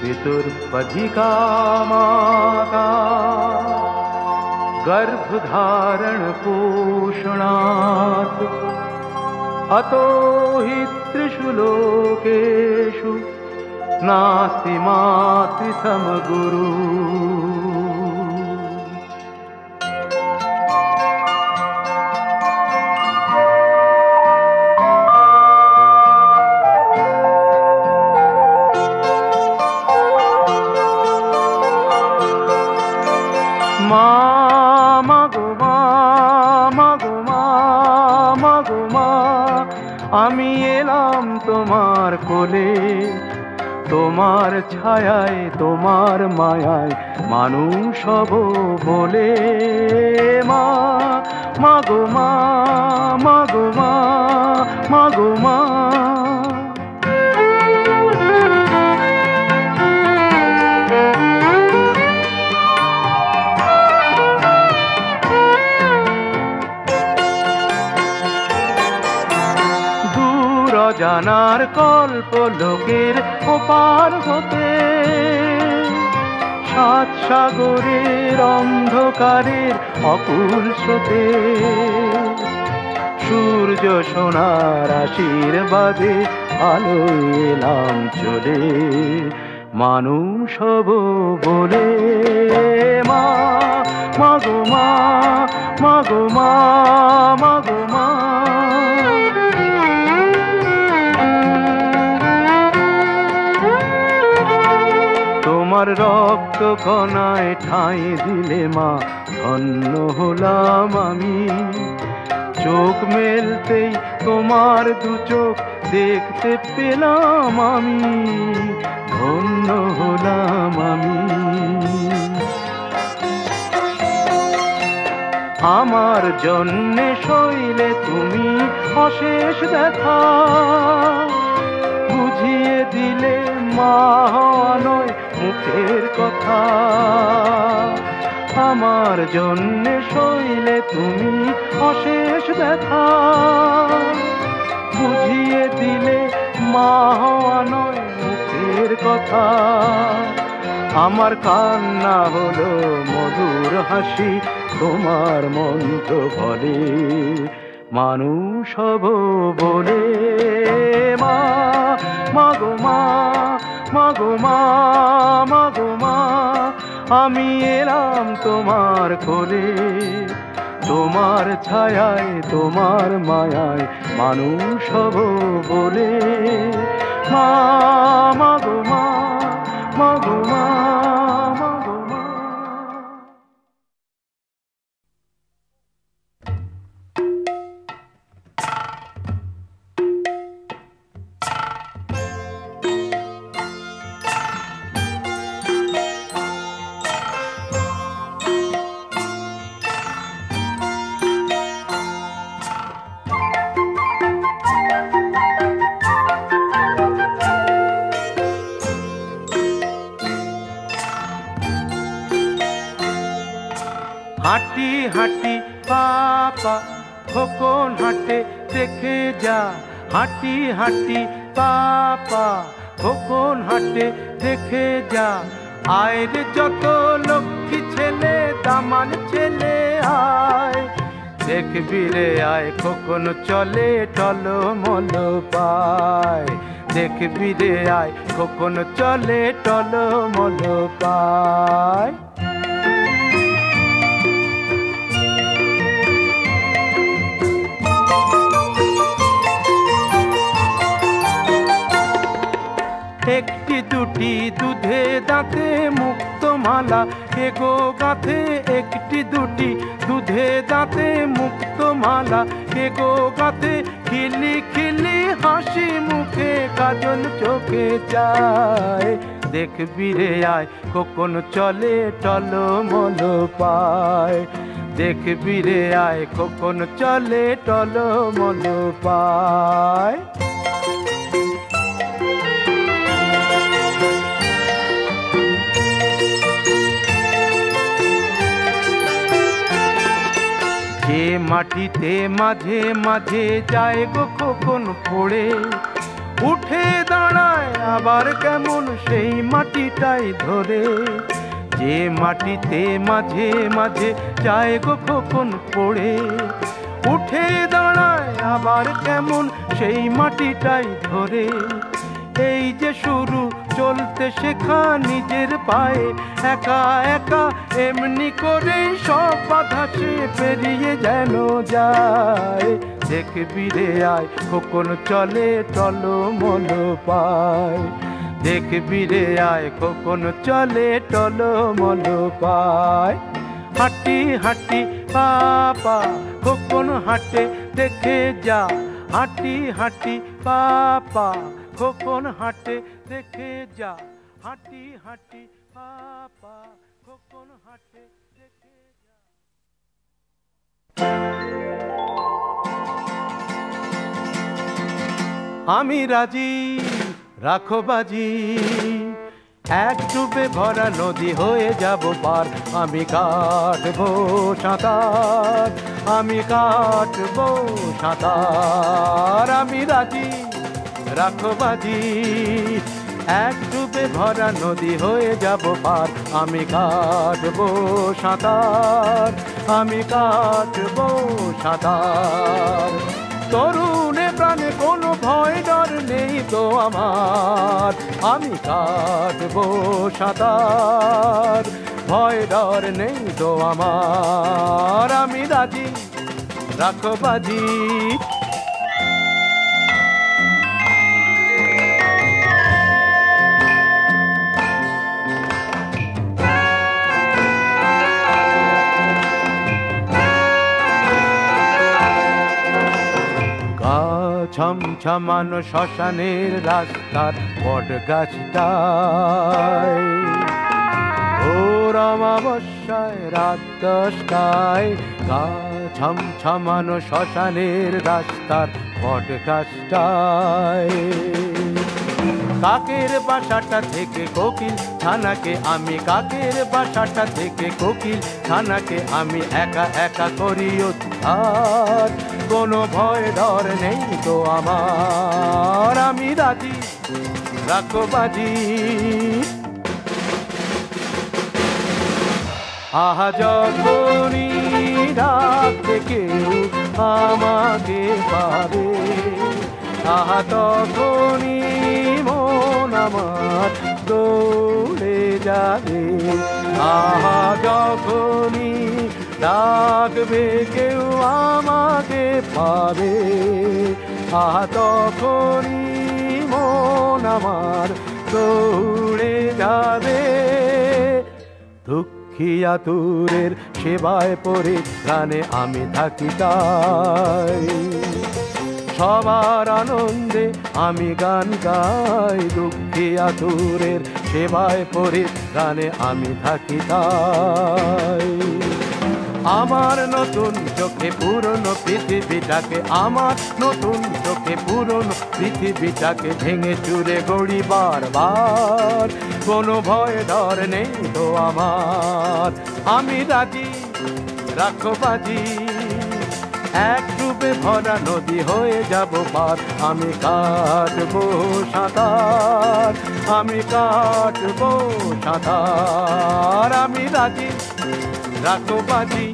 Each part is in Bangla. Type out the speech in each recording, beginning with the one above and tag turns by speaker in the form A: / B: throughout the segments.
A: पितुर्पधिका माता गर्भधारण पोषणात् अतो हि त्रिषु लोकेषु नास्ति मातृसमगुरु। আমি এলাম তোমার কোলে, তোমার ছায়ায় তোমার মায়ায় মানুষ হব বলে। মা মাগো মা, মাগো মা, মাগো মা। জানার কল্প লোকের ওপার হতে, সাত সাগরের অন্ধকারের অকুল স্রোতে, সূর্য সোনার আশীর্বাদে আলোয় এলাম চলে, মানুষ হব বলে। মা মাগো মা, মাগো মা, মাগো মা। তোমার রক্ত কণায় ঠাঁই দিলে মা ধন্য হলাম আমি, চোখ মেলতেই তোমার দু চোখ দেখতে পেলাম আমি, ধন্য হলাম আমি। আমার জন্যে সইলে তুমি অশেষ ব্যথা, বুঝিয়ে দিলে মা হওয়া নয় মুখের কথা। আমার জন্যে সইলে তুমি অশেষ ব্যথা, বুঝিয়ে দিলে মা হওয়া নয় মুখের কথা। আমার কান্না হলো মধুর হাসি, তোমার মন্ত্র বলে মানুষ হব বলে। মা মাগো মা, মাগো মা, মাগো মা। আমি এলাম তোমার কোলে, তোমার ছায়ায় তোমার মায়ায় মানুষ হব বলে। মা মাগো মা, মাগো মা, মাগো মা। হাঁটি হাঁটি পাপা খোকন হাঁটে দেখে যা, হাঁটি হাঁটি পাপা খোকন হাঁটে দেখে যা। আয়ের যত লক্ষ্মী ছেলে দামান ছেলে আয়, দেখবি রে আয় খোকন চলে টলমল পায়, দেখবি রে আয় খোকন চলে টলমল পায়। একটি দুটি দুধে দাঁতে মুক্ত মালা এগো গাঁথে, একটি দুটি দুধে দাঁতে মুক্ত মালা এগো গাঁথে। খিলি খিলি হাসি মুখে কাজল চোখে যায়, দেখবি রে আয় খোকন চলে টলমল পায়, দেখবি রে আয় খোকন চলে টলমল পায়। যে মাটিতে মাঝে মাঝে যায় গো খোকন পড়ে, উঠে দাঁড়ায় আবার কেমন সেই মাটিটাই ধরে, যে মাটিতে মাঝে মাঝে যায় গো খোকন পড়ে। উঠে দাঁড়ায় আবার কেমন সেই মাটিটাই ধরে, এই যে শুরু চলতে শেখা নিজের পায়ে, একা একা এমনি করে সব বাধা সে পেরিয়ে যেন যায়। দেখবি রে আয় খোকন চলে টলমল পায়, দেখবি রে আয় খোকন চলে টলমল পায়। হাঁটি হাঁটি পাপা খোকন হাঁটে দেখে যা, হাঁটি হাঁটি পাপা খোকন হাঁটে দেখে যা, হাঁটি হাঁটি পাপা খোকন হাঁটে দেখে যা। আমি রাজি রাখো বাজি, এক ডুবে ভরা নদী হয়ে যাব পার। আমি কাটবো সাঁতার, আমি কাটবো সাঁতার। আমি রাজি রাখো বাজি, এক ডুবে ভরা নদী হয়ে যাব পার। আমি কাটবো সাঁতার, আমি কাটবো সাঁতার। তরুণে প্রাণে কোনো ভয় ডর নেই তো আমার, আমি কাটবো সাঁতার, ভয় ডর নেই তো আমার। আমি রাজি রাখো বাজি। ছমছমানো শ্মশানের রাস্তার বট গাছটায়, ভোর অমাবস্যায় রাত 10টায়। গা ছমছমানো শ্মশানের রাস্তার বট গাছটায়, কাকের বাসাটা থেকে কোকিল ছানাকে আমি, কাকের বাসাটা থেকে কোকিল ছানাকে আমি একা একা করি উদ্ধার। কোনো ভয় ডর নেই তো আমার, আমি রাজি রাখো বাজি। আহা যখনই ডাকতে কেউ আমাকে পাবে, আহা তখনই মন আমার দৌড়ে যাবে। আহা যখনই ডাকবে কেউ আমাকে পাবে, আহা তখনই মন আমার দৌড়ে যাবে। দুঃখী আতুরের সেবায় পড়ে প্রাণে আমি থাকি তাই, সবার আনন্দে আমি গান গাই। দুঃখী আতুরের সেবায় পড়ে প্রাণে আমি থাকি তাই। আমার নতুন চোখে পুরনো পৃথিবীটাকে, আমার নতুন চোখে পুরনো পৃথিবীটাকে ভেঙে চুরে গড়ি বারবার। কোনো ভয় ডর নেই তো আমার, আমি রাজি রাখো বাজি। এক ডুবে ভরা নদী হয়ে যাব পার। আমি কাটবো সাঁতার, আমি কাটবো সাঁতার। আমি রাজি রাখো বাজি।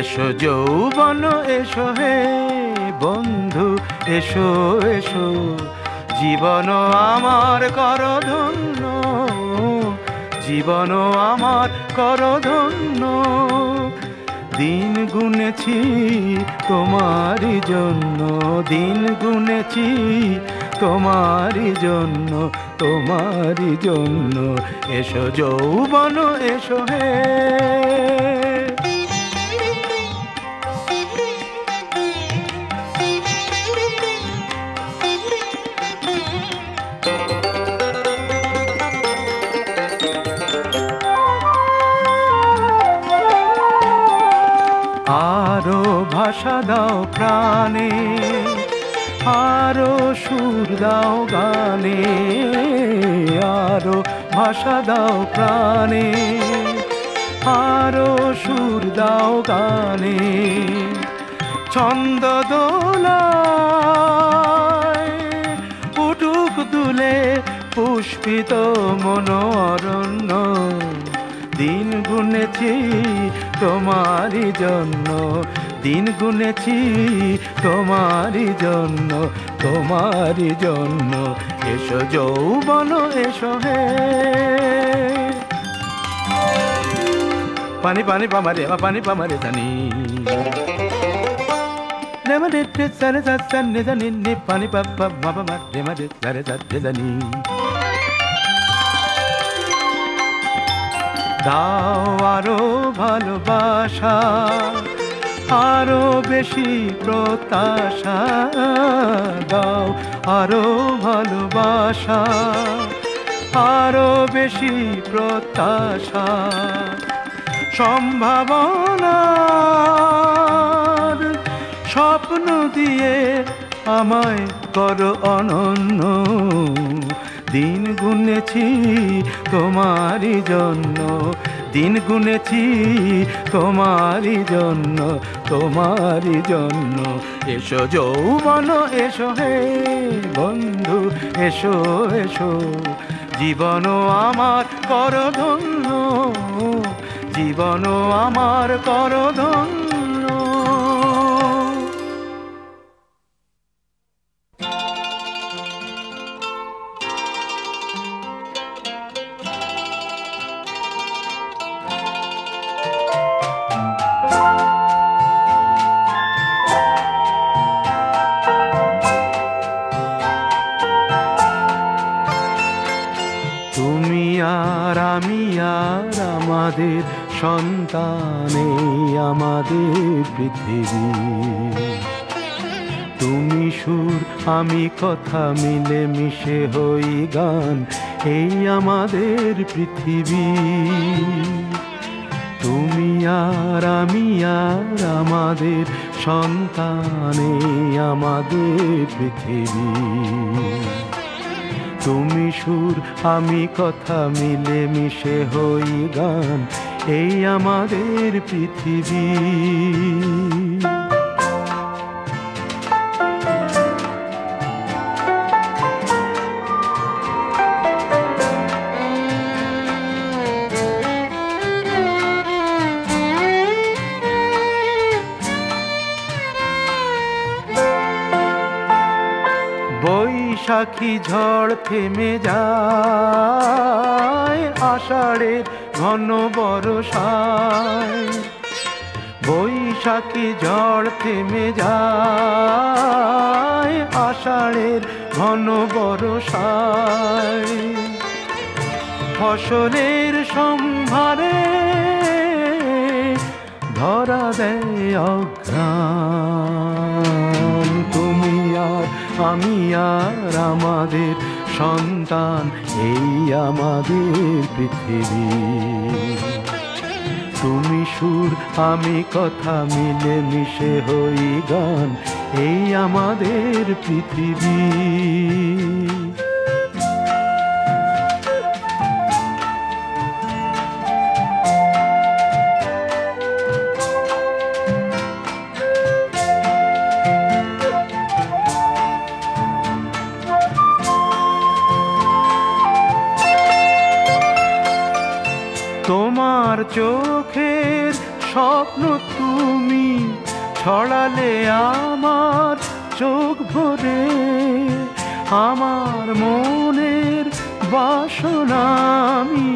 A: এসো যৌবন এসো হে বন্ধু, এসো এসো জীবন আমার কর ধন্য, জীবন আমার কর ধন্য। দিন গুনেছি তোমারই জন্য, দিন গুনেছি তোমারই জন্য, তোমারই জন্য। এসো যৌবন এসো হে। ভাষা দাও প্রাণে, আরো সুর দাও গানে, আরো ভাষা দাও প্রাণে, আরো সুর দাও গানে। ছন্দ দোলায় উঠুক দুলে পুষ্পিত মনোরণ্য, দিন গুনেছি তোমারই জন্য, দিন গুনেছি তোমারই জন্য, তোমারই জন্য। এসো যৌবন এসো হে, পানি পানি পামারে পানি পামারে জানি রেমারে সারে সারে জানি নি পানি পাপা বাবা মা রেমারে সারে সারে জানি। দাও আরো ভালোবাসা, আরো বেশি প্রত্যাশা, দাও আরো ভালোবাসা, আরো বেশি প্রত্যাশা। সম্ভাবনার স্বপ্ন দিয়ে আমায় করো অনন্য, দিন গুনেছি তোমারই জন্য, দিন গুনেছি তোমারই জন্য, তোমারই জন্য। এসো যৌবন এসো হে বন্ধু, এসো এসো, জীবন আমার কর ধন্য, জীবন আমার কর ধন্য। তুমি আর আমি আর আমাদের সন্তানে আমাদের পৃথিবী, তুমি সুর আমি কথা মিলে মিশে হই গান, এই আমাদের পৃথিবী। তুমি আর আমি আর আমাদের সন্তানে আমাদের পৃথিবী, তুমি সুর আমি কথা মিলে মিশে হই গান, এই আমাদের পৃথিবী। বৈশাখী ঝড় থেমে যায় আষাঢ়ের ঘন বর্ষায়, বৈশাখী ঝড় থেমে যায় আষাঢ়ের ঘন বর্ষায়। ফসলের সম্ভারে ধরা দেয় অঘ্রাণ, তুমি আর আমি আর আমাদের সন্তান, এই আমাদের পৃথিবী। তুমি সুর আমি কথা মিলে মিশে হই গান, এই আমাদের পৃথিবী। তোমার চোখের স্বপ্ন তুমি ছড়ালে আমার চোখ ভরে, আমার মনের বাসনা আমি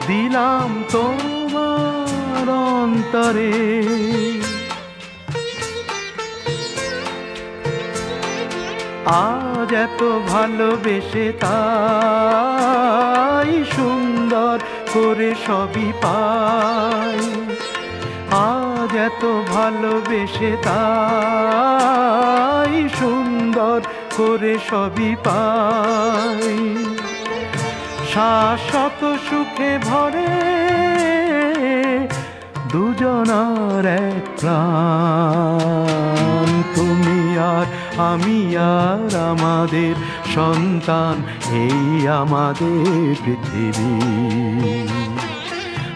A: দিলাম তোমার অন্তরে। আজ এত ভালোবেসে তাই সুন্দর করে সবই পাই, আজ এত ভালোবেসে তাই সুন্দর করে সবই পাই। শাশ্বত সুখে ভরে দুজনার এক প্রাণ, আমি আর আমাদের সন্তান, এই আমাদের পৃথিবী।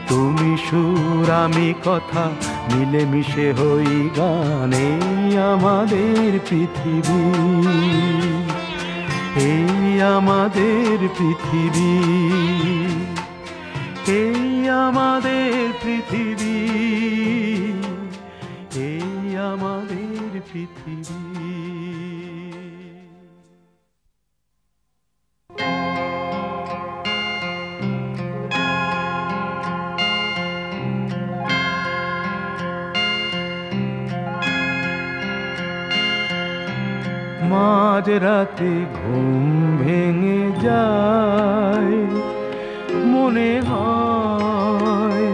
A: তুমি সুর আমি কথা, মিলেমিশে হই গান, এই আমাদের পৃথিবী, এই আমাদের পৃথিবী, এই আমাদের পৃথিবী, এই আমাদের পৃথিবী। মাঝরাতে ঘুম ভেঙে যায়, মনে হয়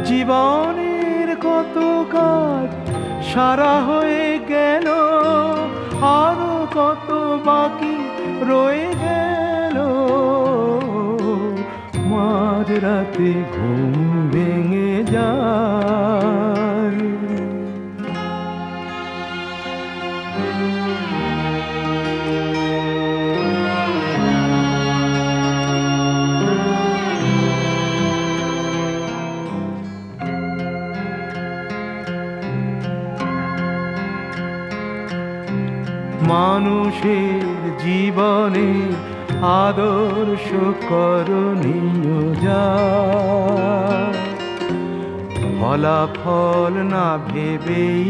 A: জীবনের কত কাজ সারা হয়ে গেল, আরো কত বাকি রয়ে গেল। মাঝরাতে ঘুম ভেঙে যায়। মানুষের জীবনে আদর্শ করণীয় যা, ফলাফল না ভেবেই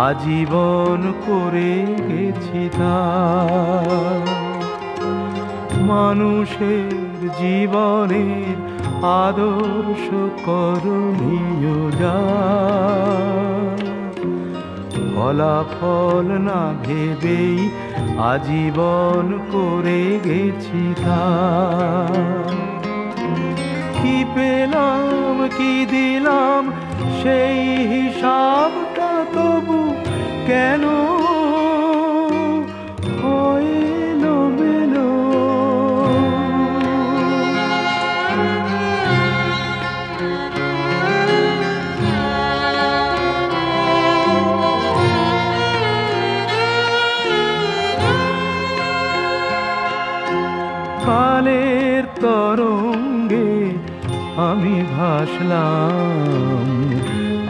A: আজীবন করে গেছি তা। মানুষের জীবনের আদর্শ করণীয় যা, ফলাফল না ভেবেই আজীবন করে গেছি তা। কি পেলাম কি দিলাম সেই হিসাবটা তবু কেন হইলো মেলো। কালের তরঙ্গে আমি ভাসলাম,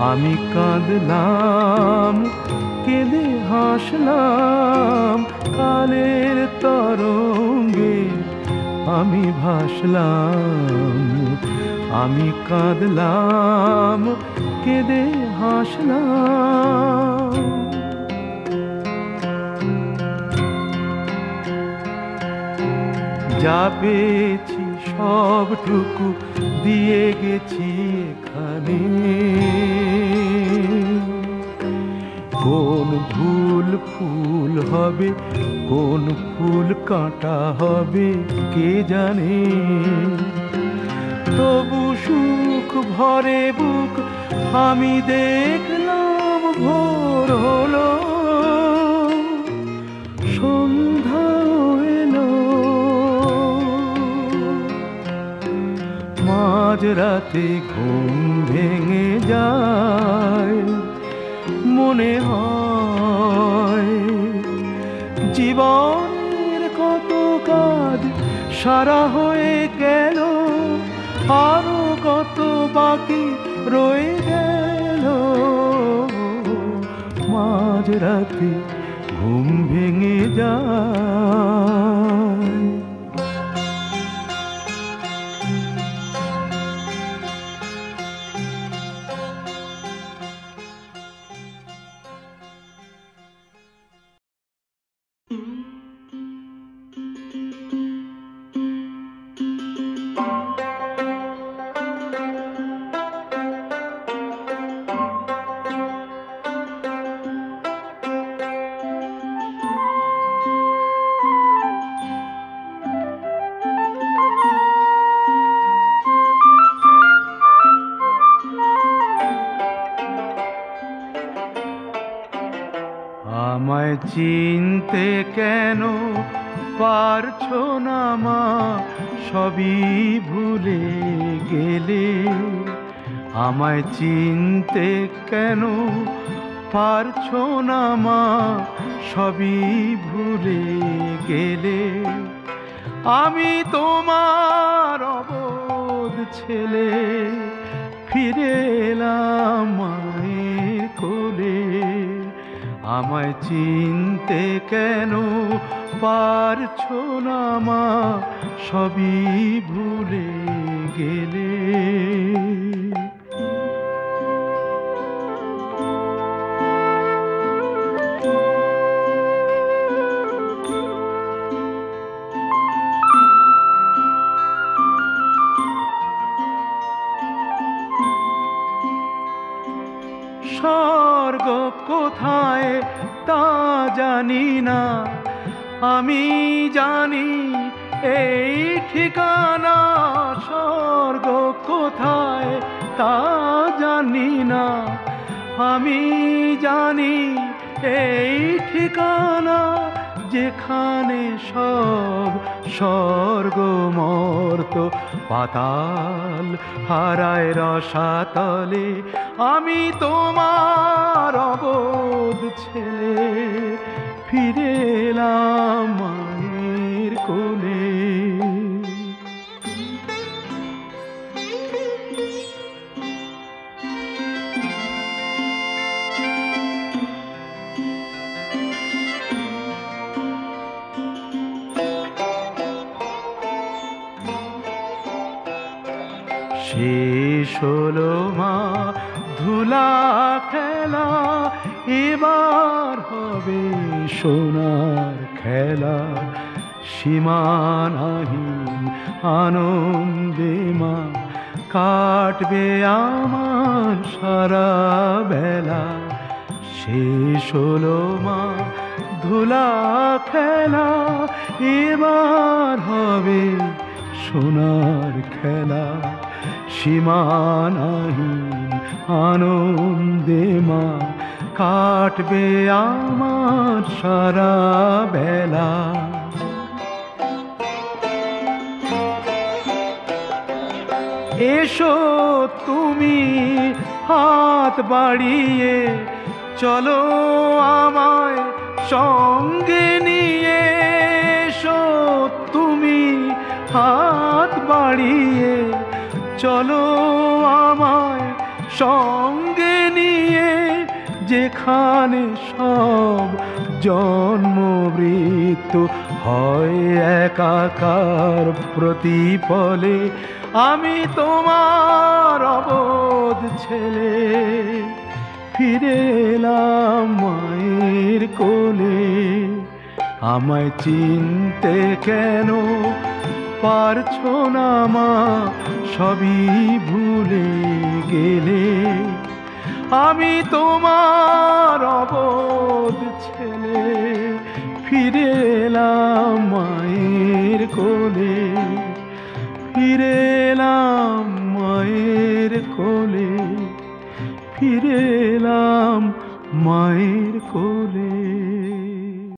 A: আমি কাঁদলাম কেঁদে হাসলাম। কালের তরঙ্গে আমি ভাসলাম, আমি কাঁদলাম কেঁদে হাসলাম। যা পেয়েছি সবটুকু দিয়ে গেছি এখানে, কোন ভুল ফুল হবে কোন ফুল কাঁটা হবে কে জানে। তবু সুখ ভরে বুক আমি দেখলাম, ভোর হলো সন্ধ্যা এলো। মাঝরাতে ঘুম ভেঙে যায়, মনে হয় জীবনের কত কাজ সারা হয়ে গেল, আরো কত বাকি রয়ে গেল। মাঝরাতে ঘুম ভেঙে যায়। আমায় চিনতে কেন পারছো না মা, সবই ভুলে গেলে। আমায় চিনতে কেন পারছো না মা সবই ভুলে গেলে। আমি তোমার অবোধ ছেলে, ফিরে এলাম মায়ের কোলে। আমায় চিনতে কেন পারছো না মা সবই ভুলে গেলে। স্বর্গ কোথায় তা জানি না, আমি জানি এই ঠিকানা। স্বর্গ কোথায় তা জানি না, আমি জানি এই ঠিকানা। যেখানে সব স্বর্গ মর্ত পাতাল হারায় রসাতলে। আমি তোমার অবোধ ছেলে, ফিরে এলাম মায়ের কোলে। শেষ হলো মা ধুলা খেলা, এবার হবে সোনার খেলা। সীমানাহীন আনন্দে মা কাটবে আমার সারা বেলা। শেষ হলো মা ধুলা খেলা, এবার হবে সোনার খেলা। সীমানাহীন আনন্দে মা কাটবে আমার সারা বেলা। এসো তুমি হাত বাড়িয়ে, চলো আমায় সঙ্গে নিয়ে। এসো তুমি হাত বাড়িয়ে, চলো আমায় সঙ্গে নিয়ে। যেখানে সব জন্ম মৃত্যু হয় একাকার প্রতিপলে। আমি তোমার অবোধ ছেলে, ফিরে এলাম মায়ের কোলে। আমায় চিনতে কেন পারছো না মা সবই ভুলে গেলে। আমি তোমার অবোধ ছেলে, ফিরে এলাম মায়ের কোলে। ফিরে এলাম মায়ের কোলে, ফিরে এলাম মায়ের কোলে।